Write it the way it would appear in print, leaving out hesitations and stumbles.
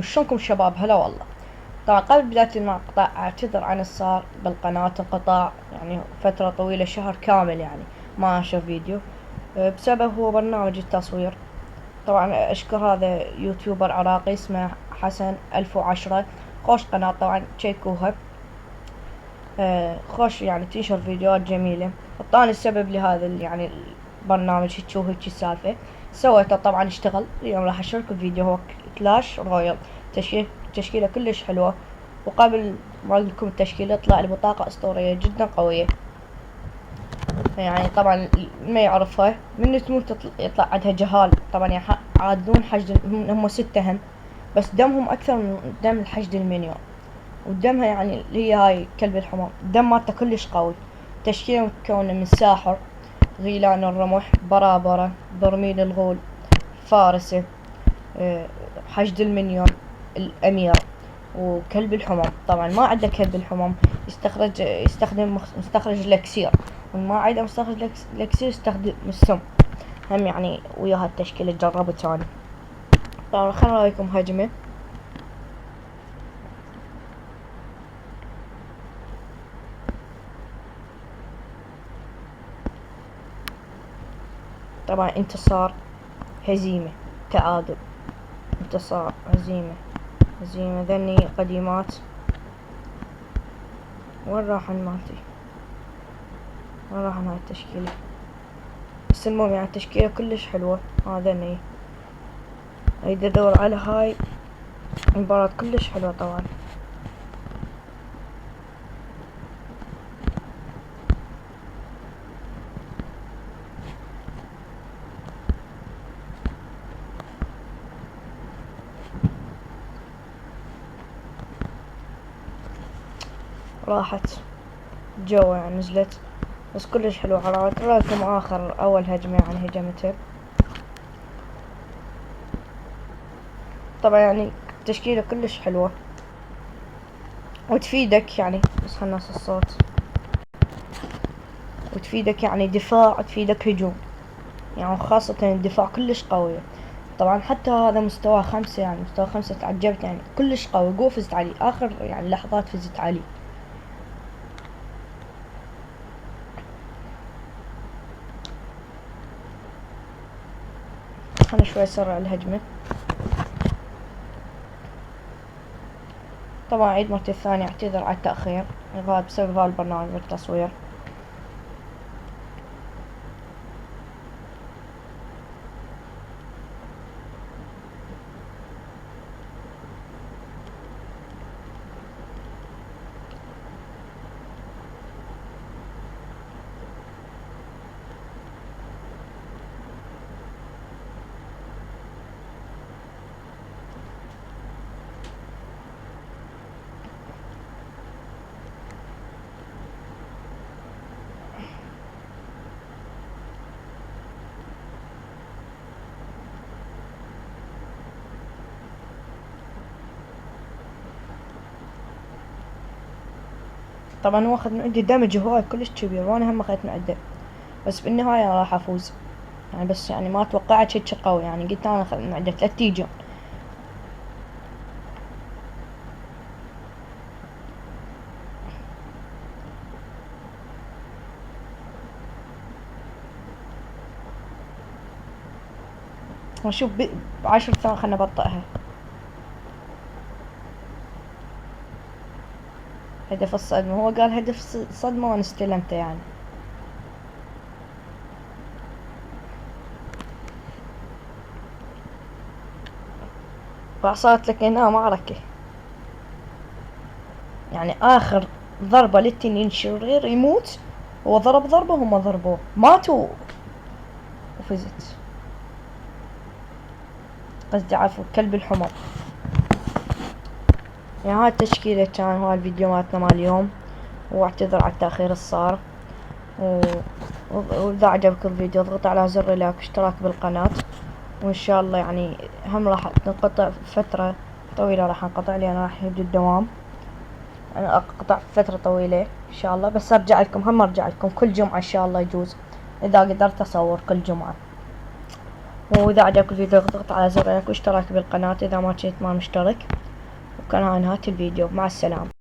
شلونكم شباب؟ هلا والله. طبعا قبل بداية المقطع اعتذر عن الصار بالقناة، انقطاع يعني فترة طويلة، شهر كامل يعني ما انشر فيديو بسبب هو برنامج التصوير. طبعا اشكر هذا يوتيوبر عراقي اسمه حسن 1010، خوش قناة طبعا تشيكوها. خوش يعني تنشر فيديوهات جميلة. اعطاني السبب لهذا يعني البرنامج هيك وهيك السالفة. سويته طبعا اشتغل. اليوم راح اشارككم فيديو هو كلاش رويال. تشكيلة كلش حلوة. وقبل ما اقول لكم التشكيلة يطلع لي بطاقة اسطورية جدا قوية. يعني طبعا ما يعرفها من تموت يطلع عندها جهال. طبعا يعني يعادلون حشد، هم 6 هم، بس دمهم اكثر من دم الحشد المنيون. ودمها يعني اللي هي هاي كلب الحمام، دم مالته كلش قوي. تشكيلة متكونة من ساحر، غيلان الرمح، برابرة، برميل الغول، فارسة، حشد المنيون، الأمير، وكلب الحمام. طبعا ما عنده كلب الحمام يستخدم مستخرج الاكسير، وما عنده مستخرج الاكسير يستخدم السم. هم يعني ويا هالتشكيلة جربت اني. طبعا خلنا نرايكم هجمة. طبعا انتصار، هزيمة، تعادل، انتصار، هزيمة، هزيمة. ذني قديمات. وين راح مالتي؟ وين راح هاي التشكيلة؟ بس المهم يعني التشكيلة كلش حلوة. هذا اريد ادور على هاي المباراة كلش حلوة طبعا. راحت جوا يعني نزلت، بس كلش حلوة. عرفت رايكم اول هجمة يعني هجمتها. طبعا يعني تشكيلة كلش حلوة وتفيدك يعني. بس خلنا الصوت. وتفيدك يعني دفاع، تفيدك هجوم، يعني خاصة الدفاع كلش قوية. طبعا حتى هذا مستوى 5، يعني مستوى 5 تعجبت يعني كلش قوي. قوة فزت عليه آخر يعني لحظات، فزت عليه. خلنا شوي اسرع الهجمة. طبعا عيد مرتي الثانية، اعتذر على التأخير بسبب هذا البرنامج بالتصوير. طبعا هو اخذ من عندي دمج هواي كلش كبير، وانا هم اخذت من عنده، بس بالنهاية راح افوز يعني. بس يعني ما توقعت هيك قوي يعني. قلت انا اخذ من عنده 3 تيجون. وشوف ب10 ثواني خلنا نبطئها. هدف الصدمة، هو قال هدف الصدمة وانا استلمته يعني. فصارت لك هنا معركة يعني. آخر ضربة للتنين شرير يموت، هو ضرب ضربة هم ضربوه ماتوا وفزت. قصدي عفوا كلب الحمر. يعني هاي التشكيلة كان هاي الفيديو مالتنا مال اليوم. واعتذر على التأخير الصار. و... وإذا عجبك الفيديو اضغط على زر لايك واشتراك بالقناة. وإن شاء الله يعني هم راح ننقطع فترة طويلة، راح انقطع لي أنا، راح يبدو الدوام. أنا أقطع فترة طويلة إن شاء الله، بس أرجع لكم. هم أرجع لكم كل جمعة إن شاء الله يجوز، إذا قدرت أصور كل جمعة. وإذا عجبك الفيديو اضغط على زر اللايك واشتراك بالقناة إذا ما كنت مشترك. وكان هاي نهاية الفيديو، مع السلامة.